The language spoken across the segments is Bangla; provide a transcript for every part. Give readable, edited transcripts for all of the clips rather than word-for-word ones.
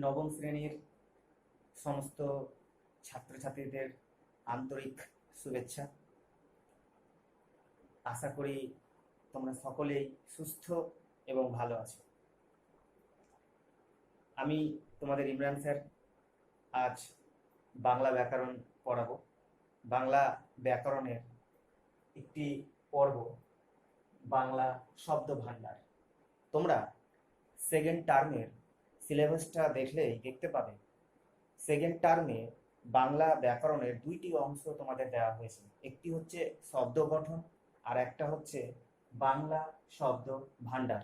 নবম শ্রেণীর সমস্ত ছাত্রছাত্রীদের আন্তরিক শুভেচ্ছা। আশা করি তোমরা সকলেই সুস্থ এবং ভালো আছো। আমি তোমাদের ইমরান স্যার আজ বাংলা ব্যাকরণ পড়াবো। বাংলা ব্যাকরণের একটি পর্ব বাংলা শব্দ ভাণ্ডার। তোমরা সেকেন্ড টার্মের সিলেবাসটা দেখলেই দেখতে পাবে সেকেন্ড টার্মে বাংলা ব্যাকরণের দুইটি অংশ তোমাদের দেওয়া হয়েছে। একটি হচ্ছে শব্দ গঠন আর একটা হচ্ছে বাংলা শব্দ ভাণ্ডার।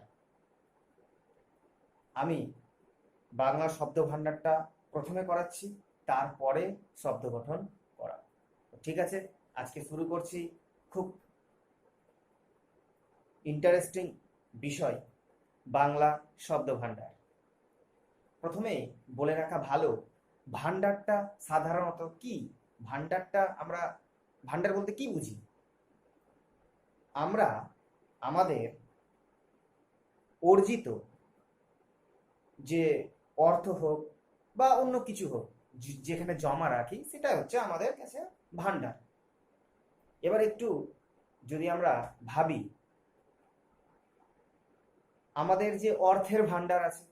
আমি বাংলা শব্দ ভাণ্ডারটা প্রথমে করাচ্ছি, তারপরে শব্দ গঠন করা। ঠিক আছে, আজকে শুরু করছি খুব ইন্টারেস্টিং বিষয় বাংলা শব্দ ভাণ্ডার। প্রথমেই বলে রাখা ভালো, ভাণ্ডারটা সাধারণত কি? ভাণ্ডার বলতে কি বুঝি? আমরা আমাদের অর্জিত যে অর্থ হোক বা অন্য কিছু হোক, যেখানে জমা রাখি, সেটা হচ্ছে আমাদের কাছে ভাণ্ডার। এবার একটু যদি আমরা ভাবি, আমাদের যে অর্থের ভাণ্ডার আছে,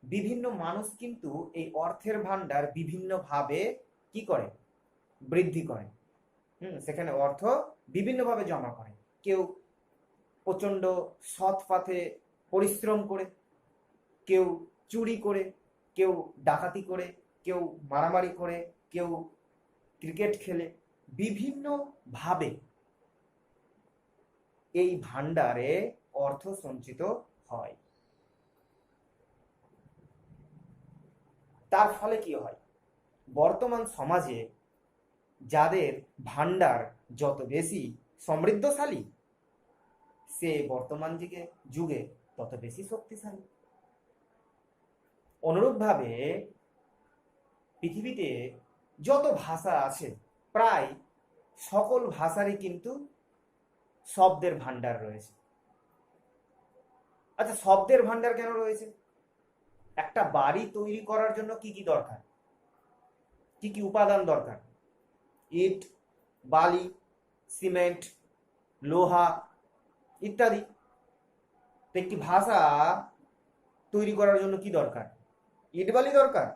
বিভিন্ন মানুষ কিন্তু এই অর্থের ভাণ্ডার বিভিন্নভাবে কি করে? বৃদ্ধি করে। সেখানে অর্থ বিভিন্নভাবে জমা করে। কেউ প্রচণ্ড সৎ পথে পরিশ্রম করে, কেউ চুরি করে, কেউ ডাকাতি করে, কেউ মারামারি করে, কেউ ক্রিকেট খেলে। বিভিন্নভাবে এই ভাণ্ডারে অর্থ সঞ্চিত হয়। তার ফলে কি হয়? বর্তমান সমাজে যাদের ভাণ্ডার যত বেশি সমৃদ্ধশালী, সে বর্তমান যুগে তত বেশি শক্তিশালী। অনুরূপভাবে পৃথিবীতে যত ভাষা আছে, প্রায় সকল ভাষারই কিন্তু শব্দের ভাণ্ডার রয়েছে। আচ্ছা, শব্দের ভাণ্ডার কেন রয়েছে? একটা বাড়ি তৈরি করার জন্য কি কি দরকার? কি কি উপাদান দরকার? ইট, বালি, সিমেন্ট, লোহা ইত্যাদি। একটি ভাষা তৈরি করার জন্য কি দরকার? ইট, বালি দরকার।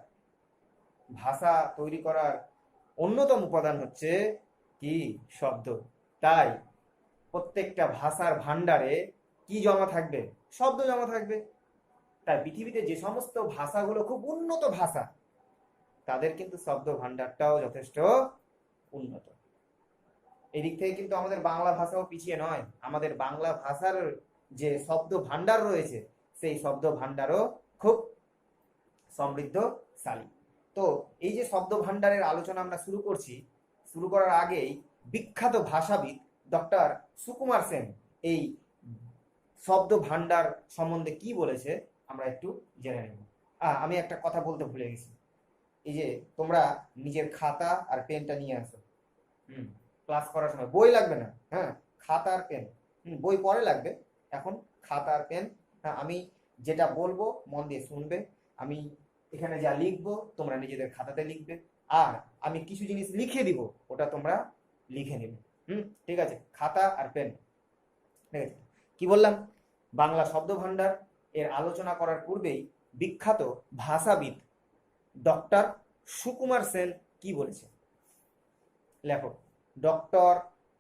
ভাষা তৈরি করার অন্যতম উপাদান হচ্ছে কি? শব্দ। তাই প্রত্যেকটা ভাষার ভাণ্ডারে কি জমা থাকবে? শব্দ জমা থাকবে। তাই পৃথিবীতে যে সমস্ত ভাষাগুলো খুব উন্নত ভাষা, তাদের কিন্তু শব্দ ভাণ্ডারটাও যথেষ্ট উন্নত। এদিক থেকে কিন্তু আমাদের বাংলা ভাষাও পিছিয়ে নয়। আমাদের বাংলা ভাষার যে শব্দ ভাণ্ডার রয়েছে, সেই শব্দ ভাণ্ডারও খুব সমৃদ্ধশালী। তো এই যে শব্দ ভাণ্ডারের আলোচনা আমরা শুরু করছি, শুরু করার আগেই বিখ্যাত ভাষাবিদ ডক্টর সুকুমার সেন এই শব্দ ভাণ্ডার সম্বন্ধে কি বলেছে আমরা একটু জেনে নেব। আমি একটা কথা বলতে ভুলে গেছি। এই যে তোমরা নিজের খাতা আর পেনটা নিয়ে আসো। ক্লাস করার সময় বই লাগবে না। হ্যাঁ, খাতা আর পেন। বই পরে লাগবে, এখন খাতা আর পেন। হ্যাঁ, আমি যেটা বলবো মন দিয়ে শুনবে। আমি এখানে যা লিখবো তোমরা নিজেদের খাতাতে লিখবে, আর আমি কিছু জিনিস লিখে দিব, ওটা তোমরা লিখে নেবে। ঠিক আছে, খাতা আর পেন। ঠিক আছে, কি বললাম? বাংলা শব্দ ভাণ্ডার এর আলোচনা করার পূর্বেই বিখ্যাত ভাষাবিদ ডক্টর সুকুমার সেন কি বলেছে? লেখক ডক্টর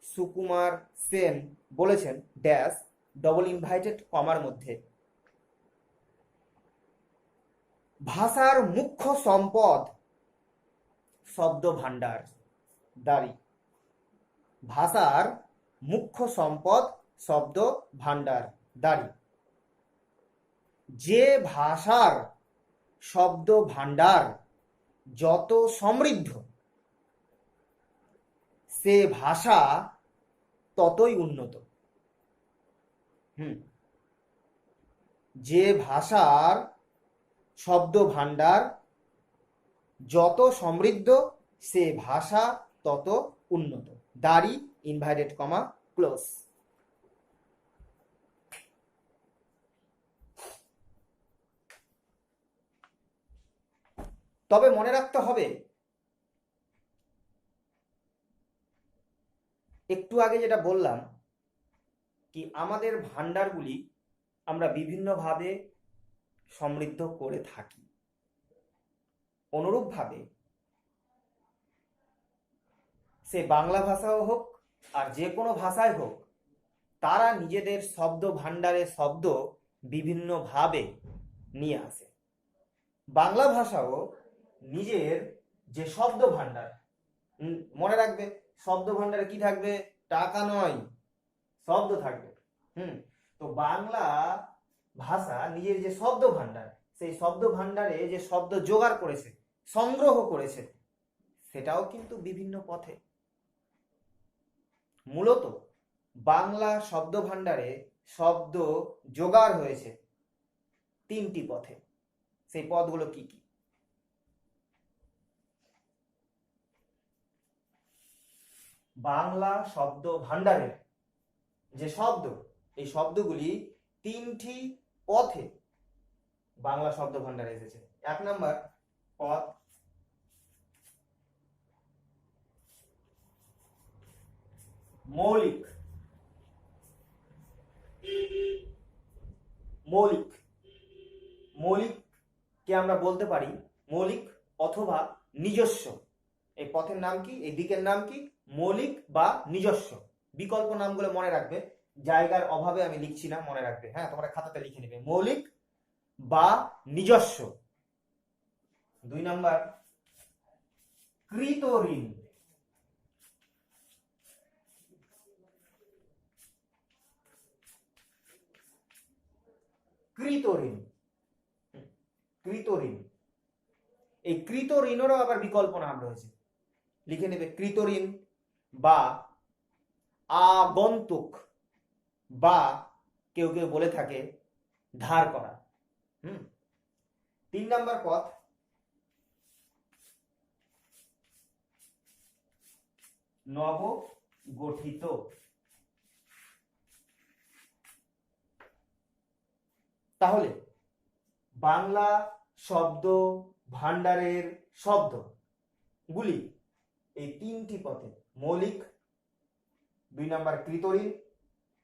সুকুমার সেন বলেছেন ড্যাশ ডবল ইনভাইটেড কমার মধ্যে, ভাষার মুখ্য সম্পদ শব্দ ভাণ্ডার দারি। ভাষার মুখ্য সম্পদ শব্দ ভাণ্ডার দারি। যে ভাষার শব্দ ভাণ্ডার যত সমৃদ্ধ, সে ভাষা ততই উন্নত। যে ভাষার শব্দ ভাণ্ডার যত সমৃদ্ধ, সে ভাষা তত উন্নত। দাড়ি ইনভাইটেড কমা ক্লোজ। তবে মনে রাখতে হবে, একটু আগে যেটা বললাম কি আমাদের ভান্ডারগুলি আমরা বিভিন্নভাবে সমৃদ্ধ করে থাকি। অনুরূপভাবে সে বাংলা ভাষাও হোক আর যে কোনো ভাষায় হোক, তারা নিজেদের শব্দ ভান্ডারে শব্দ বিভিন্নভাবে নিয়ে আসে। বাংলা ভাষাও নিজের যে শব্দ ভান্ডার, মনে রাখবে শব্দ ভান্ডারে কি থাকবে? টাকা নয়, শব্দ থাকবে। তো বাংলা ভাষা নিজের যে শব্দ ভান্ডার, সেই শব্দ ভান্ডারে যে শব্দ জোগাড় করেছে, সংগ্রহ করেছে, সেটাও কিন্তু বিভিন্ন পথে। মূলত বাংলা শব্দ ভান্ডারে শব্দ জোগাড় হয়েছে 3টি পথে। সেই পথগুলো কি কি? বাংলা শব্দ ভান্ডারের যে শব্দ, এই শব্দগুলি 3টি পথে বাংলা শব্দ ভান্ডারে এসেছে। 1 নম্বর পথ মৌলিক। মৌলিক মৌলিককে আমরা বলতে পারি মৌলিক অথবা নিজস্ব। এই পথের নাম কি, এই দিকের নাম কি? মৌলিক বা নিজস্ব। বিকল্প নামগুলো মনে রাখবে, জায়গার অভাবে আমি লিখছি না, মনে রাখবে। হ্যাঁ, তোমরা খাতাতে লিখে নেবে মৌলিক বা নিজস্ব। 2 নম্বর কৃত ঋণ। কৃত ঋণ, কৃত ঋণ। এই কৃত ঋণেরও আবার বিকল্প নাম রয়েছে, লিখে নেবে কৃত ঋণ বা আগন্তুক, বা কেউ কেউ বলে থাকে ধার করা। 3 নম্বর পথ নবগঠিত। তাহলে বাংলা শব্দ ভান্ডারের শব্দগুলি এই 3টি পথে, মৌলিক, 2 নম্বর কৃতঋণ,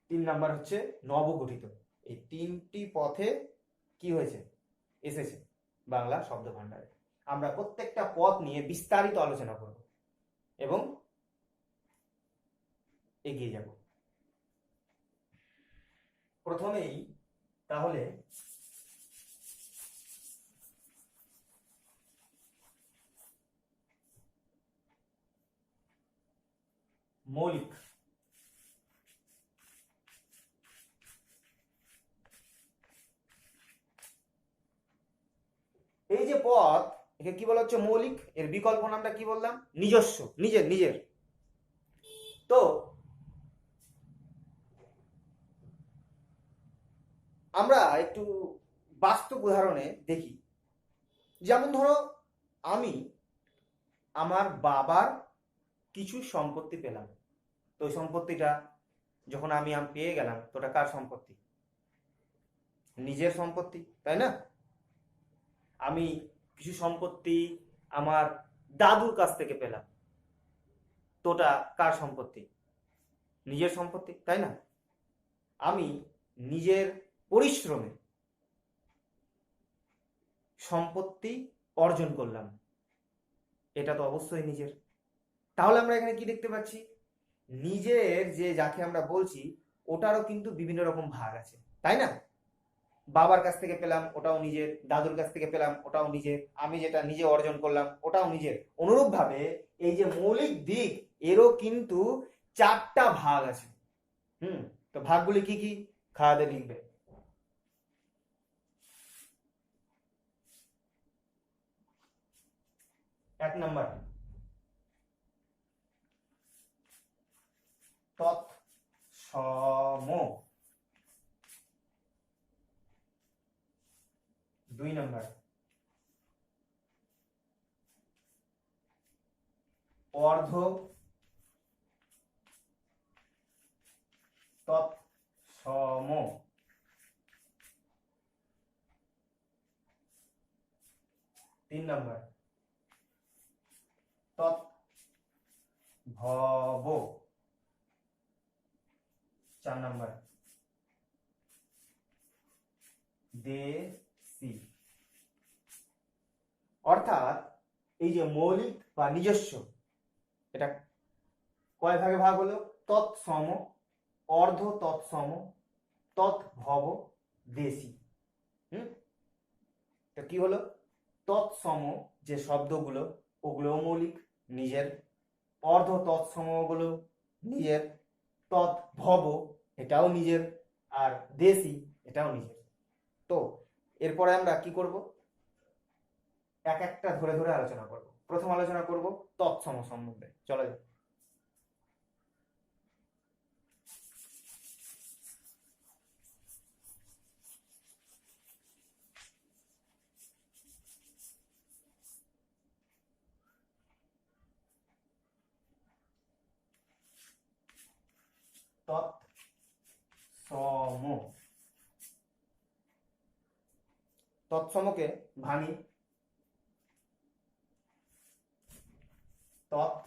3 নম্বর হচ্ছে নবগঠিত। এই 3টি পথে কি হয়েছে? এসেছে বাংলা শব্দ ভান্ডারে। আমরা প্রত্যেকটা পথ নিয়ে বিস্তারিত আলোচনা করব এবং এগিয়ে যাব। প্রথমেই তাহলে মৌলিক। এই যে পথ, একে কি বলা হচ্ছে? মৌলিক। এর বিকল্প নামটা কি বললাম? নিজস্ব, নিজের। তো আমরা একটু বাস্তব উদাহরণে দেখি। যেমন ধরো, আমি আমার বাবার কিছু সম্পত্তি পেলাম, তো ওই সম্পত্তিটা যখন আমি পেয়ে গেলাম, তো ওটা কার সম্পত্তি? নিজের সম্পত্তি, তাই না? আমি কিছু সম্পত্তি আমার দাদুর কাছ থেকে পেলাম, তো ওটা কার সম্পত্তি? নিজের সম্পত্তি, তাই না? আমি নিজের পরিশ্রমে সম্পত্তি অর্জন করলাম, এটা তো অবশ্যই নিজের। তাহলে আমরা এখানে কি দেখতে পাচ্ছি? নিজের যে যাকে আমরা বলছি, ওটারও কিন্তু বিভিন্ন রকম ভাগ আছে, তাই না? বাবার কাছ থেকে পেলাম, ওটাও নিজের। দাদুর কাছ থেকে পেলাম, ওটাও নিজের। আমি যেটা নিজে অর্জন করলাম, ওটাও নিজের। অনুরূপভাবে এই যে মৌলিক দিক, এরও কিন্তু 4টা ভাগ আছে। তো ভাগগুলি কি কি? খাতাতে লিখবে। 1 নম্বর তৎসম। 2 নম্বর অর্ধ তৎসম। 3 নম্বর তৎভব। 4 নাম্বার দেশি। অর্থাৎ এই যে মৌলিক বা নিজস্ব, এটা কয় ভাগে ভাগ হলো? তৎসম, অর্ধ তৎসম, তৎভব, দেশি। তো কি হলো? তৎসম যে শব্দগুলো ওগুলো মৌলিক নিজের, অর্ধ তৎসম গুলো নিজের, তৎভব এটাও নিজের, আর দেশি এটাও নিজের। তো এরপরে আমরা কি করব? এক একটা ধরে ধরে আলোচনা করব। প্রথম আলোচনা করব তৎসম সম্বন্ধে। চলো যাক। তৎসম, তৎসমকে ভাঙি। তৎসম,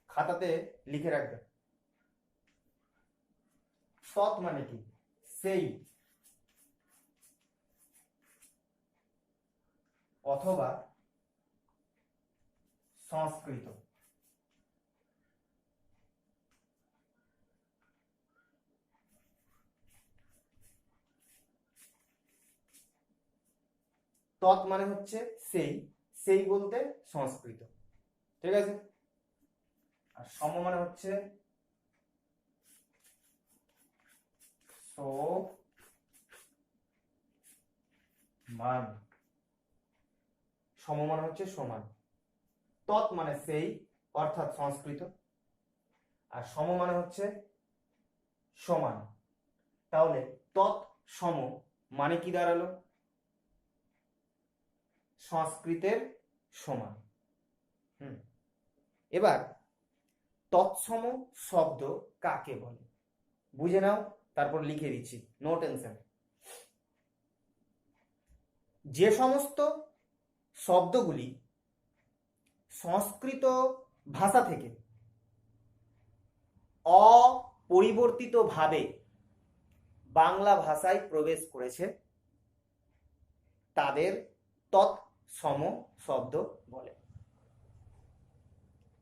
খাতাতে লিখে রাখবে। তৎ মানে কি? সেই, অথবা সংস্কৃত। তৎ মানে হচ্ছে সেই, সেই বলতে সংস্কৃত, ঠিক আছে? আর সম মানে হচ্ছে সমান, সম মানে হচ্ছে সমান। তৎ মানে সেই অর্থাৎ সংস্কৃত, আর সম মানে হচ্ছে সমান। তাহলে তৎ সম মানে কি দাঁড়ালো? সংস্কৃতের সমান। এবার তৎসম শব্দ কাকে বলে বুঝে নাও, তারপর লিখে দিচ্ছি, নো টেনশন। যে সমস্ত শব্দগুলি সংস্কৃত ভাষা থেকে অপরিবর্তিতভাবে বাংলা ভাষায় প্রবেশ করেছে তাদের তৎসম শব্দ বলে,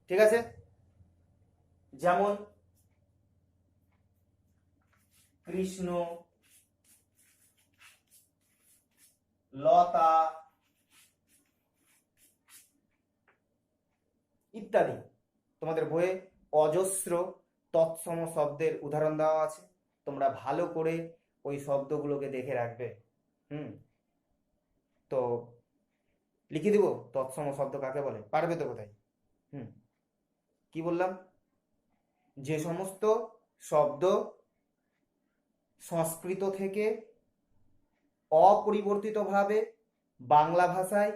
ঠিক আছে? যেমন কৃষ্ণ, লতা ইত্যাদি। তোমাদের বইয়ে অজস্র তৎসম শব্দের উদাহরণ দেওয়া আছে, তোমরা ভালো করে ওই শব্দগুলোকে দেখে রাখবে। তো লিখে দিব তৎসম শব্দ কাকে বলে, পারবে তো কোথায়? কি বললাম? যে সমস্ত শব্দ সংস্কৃত থেকে অপরিবর্তিতভাবে বাংলা ভাষায়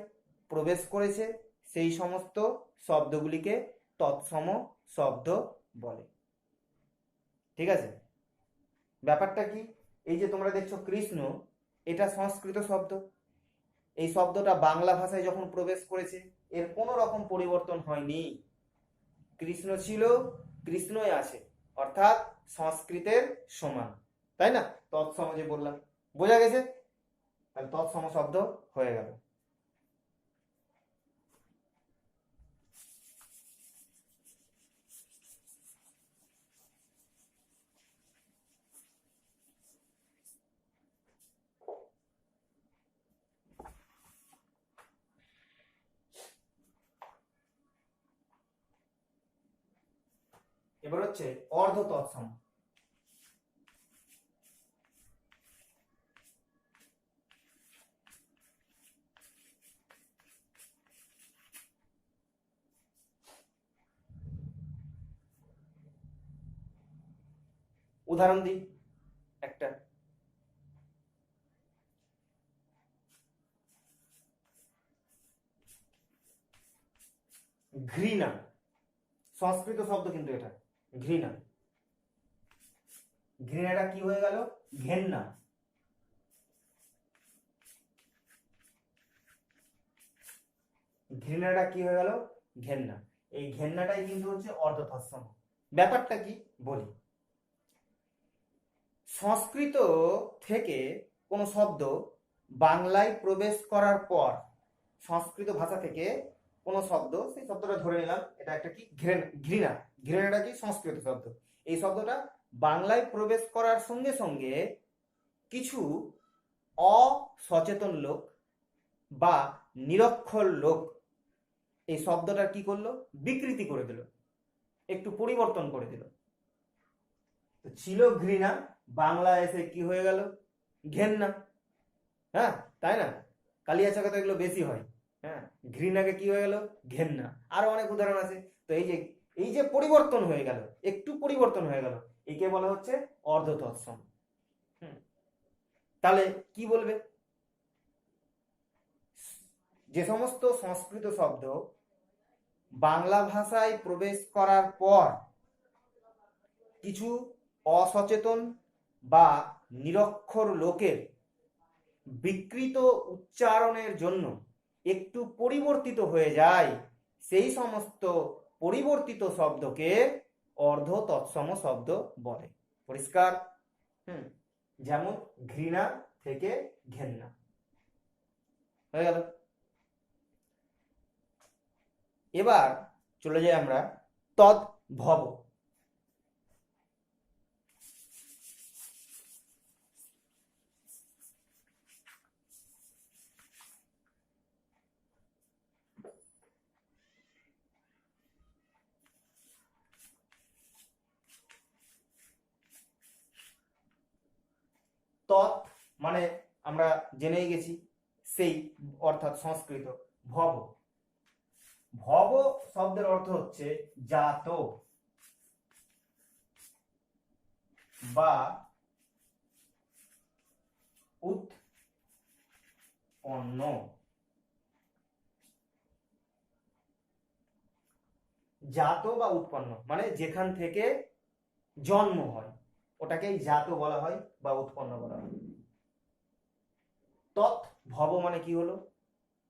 প্রবেশ করেছে সেই সমস্ত শব্দগুলিকে তৎসম শব্দ বলে, ঠিক আছে? ব্যাপারটা কি? এই যে তোমরা দেখছো কৃষ্ণ, এটা সংস্কৃত শব্দ। এই শব্দটা বাংলা ভাষায় যখন প্রবেশ করেছে এর কোনো রকম পরিবর্তন হয়নি। কৃষ্ণ ছিল, কৃষ্ণই আছে, অর্থাৎ সংস্কৃতের সমান, তাই না? তৎসম যে বললাম, বোঝা গেছে? তাহলে তৎসম শব্দ হয়ে গেল। এবার হচ্ছে অর্ধ তৎসম। উদাহরণ দিই একটা। ঘৃণা, সংস্কৃত শব্দ কিন্তু এটা, ঘৃণা। ঘৃণাটা কি হয়ে গেল? ঘেন্না। ঘৃণাটা কি হয়ে গেল? ঘেন্না। এই ঘেন্নাটাই কিন্তু হচ্ছে অর্ধতৎসম। ব্যাপারটা কি বলি। সংস্কৃত থেকে কোনো শব্দ বাংলায় প্রবেশ করার পর, সংস্কৃত ভাষা থেকে কোনো শব্দ, সেই শব্দটা ধরে নিলাম এটা একটা কি, ঘৃণা। ঘৃণাটা কি? সংস্কৃত শব্দ। এই শব্দটা বাংলায় প্রবেশ করার সঙ্গে সঙ্গে কিছু অসচেতন লোক বা নিরক্ষর লোক এই শব্দটা কি করলো? বিকৃতি করে দিল, একটু পরিবর্তন করে দিল। তো ছিল ঘৃণা, বাংলা এসে কি হয়ে গেল? ঘেন্না। হ্যাঁ, তাই না? কালিয়াচকে তো এগুলো বেশি হয়। হ্যাঁ, ঘৃণাকে কি হয়ে গেল? ঘেন্না। আরো অনেক উদাহরণ আছে। তো এই যে পরিবর্তন হয়ে গেল, একটু পরিবর্তন হয়ে গেল, একে বলা হচ্ছে অর্ধতৎসম। তাহলে কি বলবে? যে সমস্ত সংস্কৃত শব্দ বাংলা ভাষায় প্রবেশ করার পর কিছু অসচেতন বা নিরক্ষর লোকের বিকৃত উচ্চারণের জন্য একটু পরিবর্তিত হয়ে যায়, সেই সমস্ত পরিবর্তিত শব্দকে অর্ধ তৎসম শব্দ বলে। পরিষ্কার? যেমন ঘৃণা থেকে ঘেন্না হয়ে গেল। এবার চলে যাই আমরা তদ্ভব। তৎ মানে আমরা জেনেই গেছি সেই, অর্থাৎ সংস্কৃত। ভব, ভব শব্দের অর্থ হচ্ছে জাত বা উৎপন্ন। জাত বা উৎপন্ন মানে যেখান থেকে জন্ম হয়, ওটাকেই জাত বলা হয় বা উৎপন্ন বলা হয়। তৎ ভব মানে কি হলো?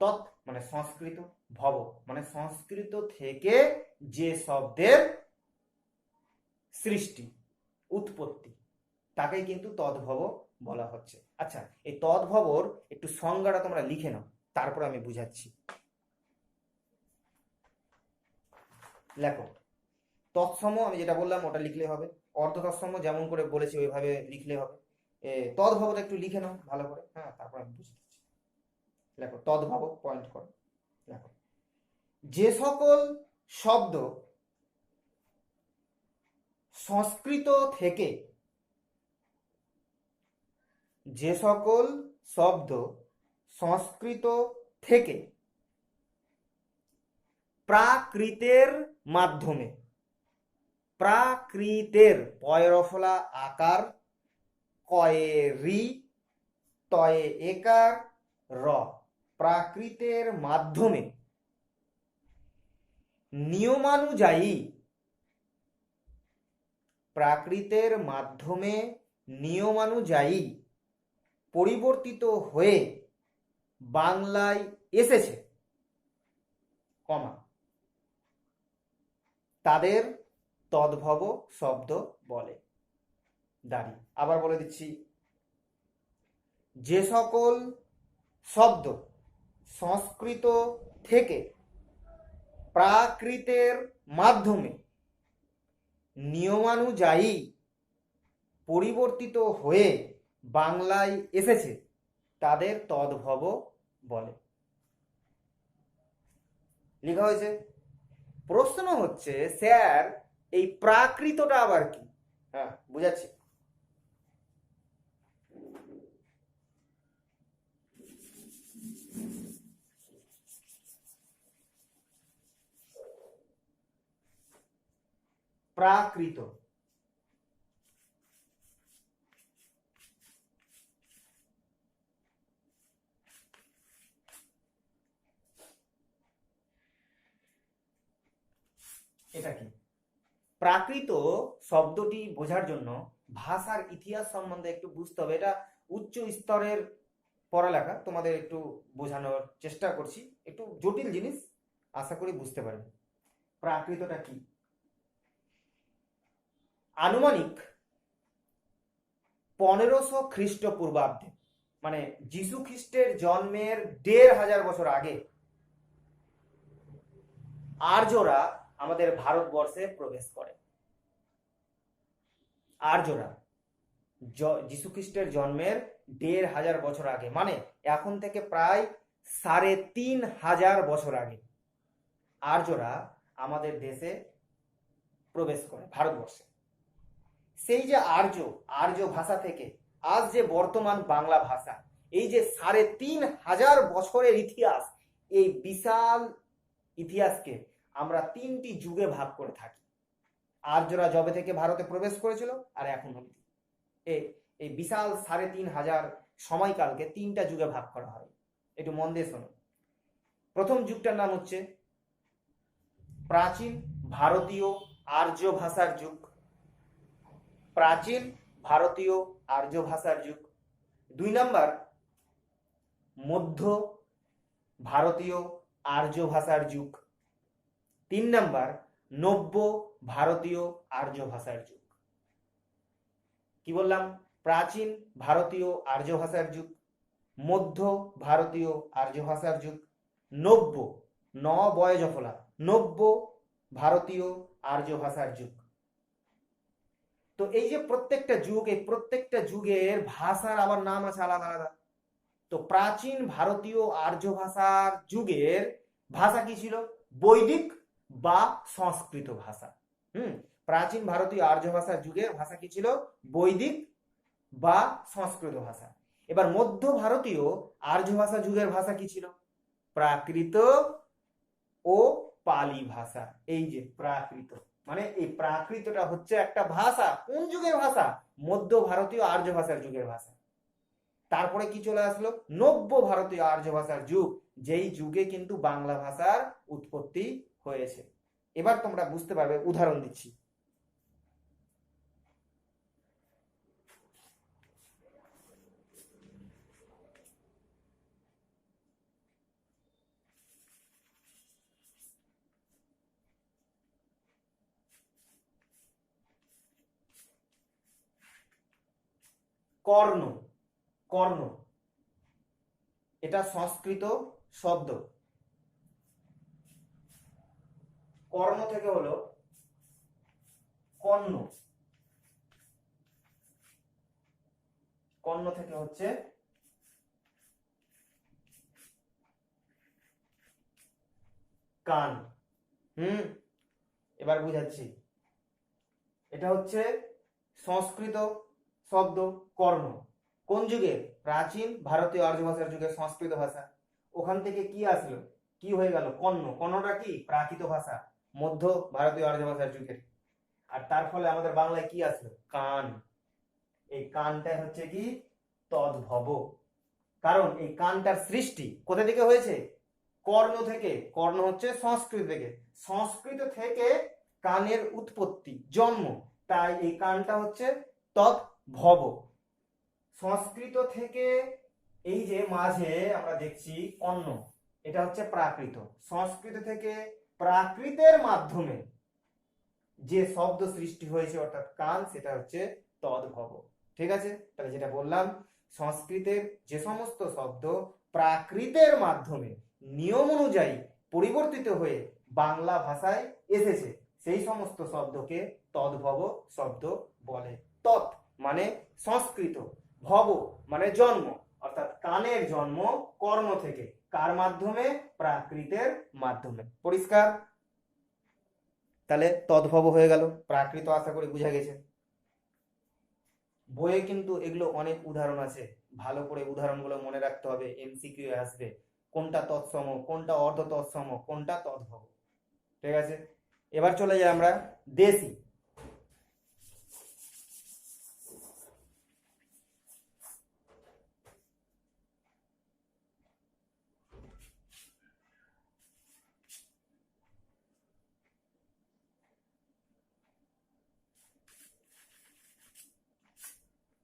তৎ মানে সংস্কৃত, ভব মানে সংস্কৃত থেকে যে শব্দের সৃষ্টি, উৎপত্তি, তাকেই কিন্তু তদ্ভব বলা হচ্ছে। আচ্ছা, এই তদ্ভবর একটু সংজ্ঞাটা তোমরা লিখে নাও, তারপর আমি বুঝাচ্ছি। লেখো। তৎসম আমি যেটা বললাম ওটা লিখলে হবে, অর্ধ তৎসম যেমন করে বলেছি ওইভাবে লিখলে হবে। তদ্ভবটা একটু লিখে নাও ভালো করে, হ্যাঁ, তারপর আমি বুঝে দিচ্ছি। লেখো তদ্ভব, পয়েন্ট করো। লেখো, যে সকল শব্দ সংস্কৃত থেকে, যে সকল শব্দ সংস্কৃত থেকে প্রাকৃতের মাধ্যমে, প্রাকৃতের পয়রফলা আকার, কয়ে রি, তয়ে একার, র, প্রাকৃতের মাধ্যমে নিয়মানুযায়ী, প্রাকৃতের মাধ্যমে নিয়মানুযায়ী পরিবর্তিত হয়ে বাংলায় এসেছে, কমা, তাদের তদ্ভব শব্দ বলে। দাঁড়ি আবার বলে দিচ্ছি, যে সকল শব্দ সংস্কৃত থেকে প্রাকৃতের মাধ্যমে নিয়মানুযায়ী পরিবর্তিত হয়ে বাংলায় এসেছে, তাদের তদ্ভব বলে। লেখা হয়েছে। প্রশ্ন হচ্ছে, স্যার এই প্রাকৃতটা আবার কি? হ্যাঁ, বুঝাচ্ছি। প্রাকৃত এটা কি? প্রাকৃত শব্দটি বোঝার জন্য ভাষার ইতিহাস সম্বন্ধে একটু বুঝতে হবে। এটা উচ্চ স্তরের পড়ালেখা, তোমাদের একটু বোঝানোর চেষ্টা করছি, একটু জটিল জিনিস, আশা করি বুঝতে পারবেন। প্রাকৃতটা কি? আনুমানিক 1500 খ্রিস্টপূর্বাব্দে, মানে যিশু খ্রিস্টের জন্মের 1500 বছর আগে আর্যরা আমাদের ভারতবর্ষে প্রবেশ করে। আর্যরা যিশু খ্রিস্টের জন্মের 1500 বছর আগে, মানে এখন থেকে প্রায় 3500 বছর আগে আর্যরা আমাদের দেশে প্রবেশ করে, ভারতবর্ষে। সেই যে আর্য ভাষা থেকে আজ যে বর্তমান বাংলা ভাষা, এই যে 3500 বছরের ইতিহাস, এই বিশাল ইতিহাসকে আমরা 3টি যুগে ভাগ করে থাকি। আর্যরা যবে থেকে ভারতে প্রবেশ করেছিল আর এখন অবধি এই বিশাল 3500 সময়কালকে 3টা যুগে ভাগ করা হয়। একটু মন দিয়ে শোনো। প্রথম যুগটার নাম হচ্ছে প্রাচীন ভারতীয় আর্য ভাষার যুগ। প্রাচীন ভারতীয় আর্য ভাষার যুগ। 2 নম্বর মধ্য ভারতীয় আর্য ভাষার যুগ। 3 নম্বর নব্য ভারতীয় আর্য ভাষার যুগ। কি বললাম? প্রাচীন ভারতীয় আর্য ভাষার যুগ, মধ্য ভারতীয় আর্য ভাষার যুগ, নব্য বয়জফলা নব্য ভারতীয় আর্য ভাষার যুগ। তো এই যে প্রত্যেকটা যুগ, এই প্রত্যেকটা যুগের ভাষার আবার নাম আছে আলাদা আলাদা। তো প্রাচীন ভারতীয় আর্য ভাষার যুগের ভাষা কি ছিল? বৈদিক বা সংস্কৃত ভাষা। প্রাচীন ভারতীয় আর্য ভাষার যুগের ভাষা কি ছিল? বৈদিক বা সংস্কৃত ভাষা। এবার মধ্য ভারতীয় আর্য ভাষা যুগের ভাষা কি ছিল? প্রাকৃত ও পালি ভাষা। এই যে প্রাকৃত, মানে এই প্রাকৃতটা হচ্ছে একটা ভাষা। কোন যুগের ভাষা? মধ্য ভারতীয় আর্য ভাষার যুগের ভাষা। তারপরে কি চলে আসলো? নব্য ভারতীয় আর্য ভাষার যুগ, যেই যুগে কিন্তু বাংলা ভাষার উৎপত্তি হয়েছে। এবার তোমরা বুঝতে পারবে, উদাহরণ দিচ্ছি। কর্ণ, কর্ণ এটা সংস্কৃত শব্দ। কর্ণ থেকে হলো কর্ণ, কর্ণ থেকে হচ্ছে কান। এবার বুঝাচ্ছি। এটা হচ্ছে সংস্কৃত শব্দ কর্ণ। কোন যুগে? প্রাচীন ভারতীয় আর্য ভাষার যুগে সংস্কৃত ভাষা। ওখান থেকে কি আসলো? কি হয়ে গেল? কর্ণ। কর্ণটা কি? প্রাকৃত ভাষা, মধ্য ভারতীয় আর্য ভাষার যুগের। আর তার ফলে আমাদের বাংলায় কি আসলো? কান। এই কানটা হচ্ছে কি? তদ্ভব। কারণ এই কানটার সৃষ্টি কোথা থেকে হয়েছে? কর্ণ থেকে। কর্ণ হচ্ছে সংস্কৃত থেকে। সংস্কৃত থেকে কানের উৎপত্তি, জন্ম। তাই এই কানটা হচ্ছে তদ্ভব। সংস্কৃত থেকে এই যে মাঝে আমরা দেখছি অন্য, এটা হচ্ছে প্রাকৃত। সংস্কৃত থেকে প্রাকৃতের মাধ্যমে যে শব্দ সৃষ্টি হয়েছে অর্থাৎ কান, সেটা হচ্ছে তদ্ভব। ঠিক আছে? তাহলে যেটা বললাম, সংস্কৃতের যে সমস্ত শব্দ প্রাকৃতের মাধ্যমে নিয়ম অনুযায়ী পরিবর্তিত হয়ে বাংলা ভাষায় এসেছে, সেই সমস্ত শব্দকে তদ্ভব শব্দ বলে। তৎ মানে সংস্কৃত, ভব মানে জন্ম, অর্থাৎ কানের জন্ম কর্ণ থেকে। কার মাধ্যমে? প্রাকৃতের মাধ্যমে। পরিষ্কার? তাহলে তদ্ভব হয়ে গেল। প্রাকৃত আশা করি বুঝা গেছে। বইয়ে কিন্তু এগুলো অনেক উদাহরণ আছে, ভালো করে উদাহরণগুলো মনে রাখতে হবে, এমসিকিউ আসবে। কোনটা তৎসম, কোনটা অর্ধ তৎসম, কোনটা তদ্ভব। ঠিক আছে? এবার চলে যাই আমরা দেশি।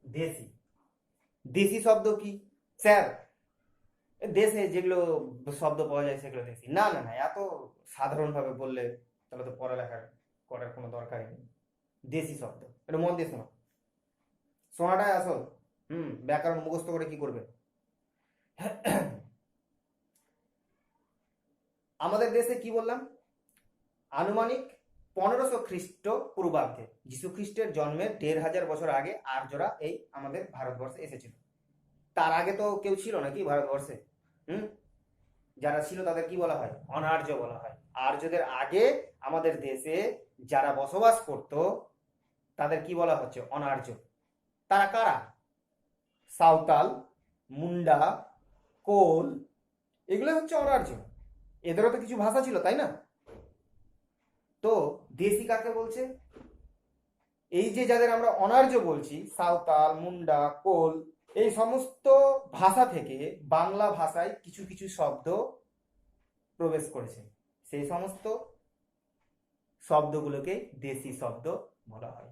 দেশি, দেশি শব্দ কি স্যার? দেশে যেগুলো শব্দ পাওয়া যায় সেগুলো দেশি। না না না, এত সাধারণভাবে বললে তাহলে তো পড়ালেখা করার কোনো দরকারই নেই। দেশি শব্দ, এটা মন দিয়ে শোনো, শোনাটাই আসল। ব্যাকরণ মুখস্থ করে কি করবে? আমাদের দেশে কি বললাম, আনুমানিক 1500 খ্রিস্ট পূর্বাব্দে যীশু খ্রিস্টের জন্মের 1500 বছর আগে আর্যরা এই আমাদের ভারতবর্ষে এসেছিল। তার আগে তো কেউ ছিল নাকি ভারতবর্ষে? হুম যারা ছিল তাদের কি বলা হয়? অনার্য বলা হয়। আর্যদের আগে আমাদের দেশে যারা বসবাস করত তাদের কি বলা হচ্ছে? অনার্য। তারা কারা? সাঁওতাল, মুন্ডা, কোল, এগুলো হচ্ছে অনার্য। এদেরও তো কিছু ভাষা ছিল, তাই না? তো দেশি কাকে বলছে? এই যে যাদের আমরা অনার্য বলছি, সাঁওতাল, মুন্ডা, কোল, এই সমস্ত ভাষা থেকে বাংলা ভাষায় কিছু কিছু শব্দ প্রবেশ করেছে। সেই সমস্ত শব্দগুলোকে দেশি শব্দ বলা হয়।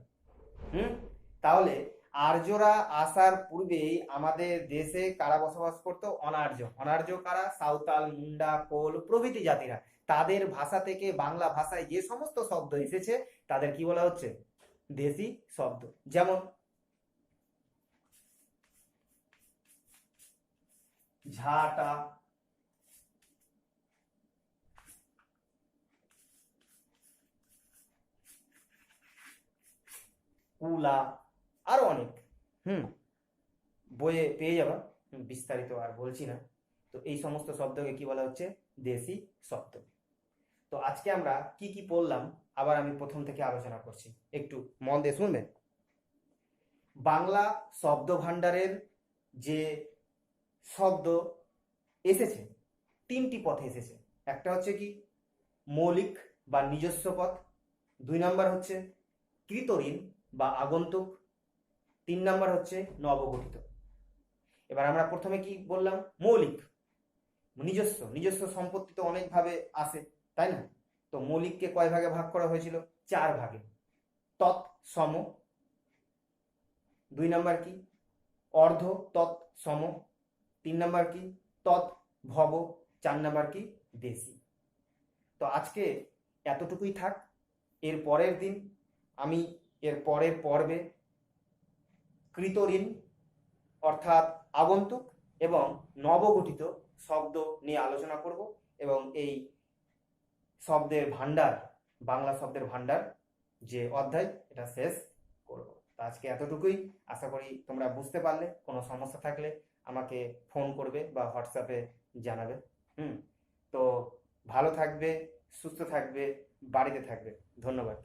তাহলে আর্যরা আসার পূর্বেই আমাদের দেশে কারা বসবাস করতো? অনার্য। অনার্য কারা? সাঁওতাল, মুন্ডা, কোল প্রভৃতি জাতিরা। তাদের ভাষা থেকে বাংলা ভাষায় যে সমস্ত শব্দ এসেছে তাদের কি বলা হচ্ছে? দেশি শব্দ। যেমন ঝাঁটা, কুলা, আরো অনেক বইয়ে পেয়ে যাবা, বিস্তারিত আর বলছি না। তো এই সমস্ত শব্দকে কি বলা হচ্ছে? দেশি শব্দ। তো আজকে আমরা কি কি পড়লাম আবার আমি প্রথম থেকে আলোচনা করছি, একটু মন দিয়ে শুনবেন। বাংলা শব্দ ভাণ্ডারের যে শব্দ এসেছে, তিনটি পথে এসেছে। একটা হচ্ছে কি মৌলিক বা নিজস্ব পথ, 2 নাম্বার হচ্ছে কৃতঋণ বা আগন্তুক, 3 নাম্বার হচ্ছে নবগঠিত। এবার আমরা প্রথমে কি বললাম? মৌলিক। নিজস্ব, নিজস্ব সম্পত্তি তো অনেক ভাবে আসে, তাই না? তো মৌলিককে কয় ভাগে ভাগ করা হয়েছিল? 4 ভাগে। তৎ সম, 2 নাম্বার কি অর্ধ তৎ সম, 3 নাম্বার কি তৎ ভব, 4 নাম্বার কি দেশি। তো আজকে এতটুকুই থাক। এর পরের দিন আমি এর পরের পর্বে কৃতঋণ অর্থাৎ আগন্তুক এবং নবগঠিত শব্দ নিয়ে আলোচনা করব এবং এই শব্দের ভাণ্ডার, বাংলা শব্দের ভাণ্ডার যে অধ্যায়, এটা শেষ করব। তো আজকে এতটুকুই। আশা করি তোমরা বুঝতে পারলে। কোনো সমস্যা থাকলে আমাকে ফোন করবে বা হোয়াটসঅ্যাপে জানাবে। তো ভালো থাকবে, সুস্থ থাকবে, বাড়িতে থাকবে। ধন্যবাদ।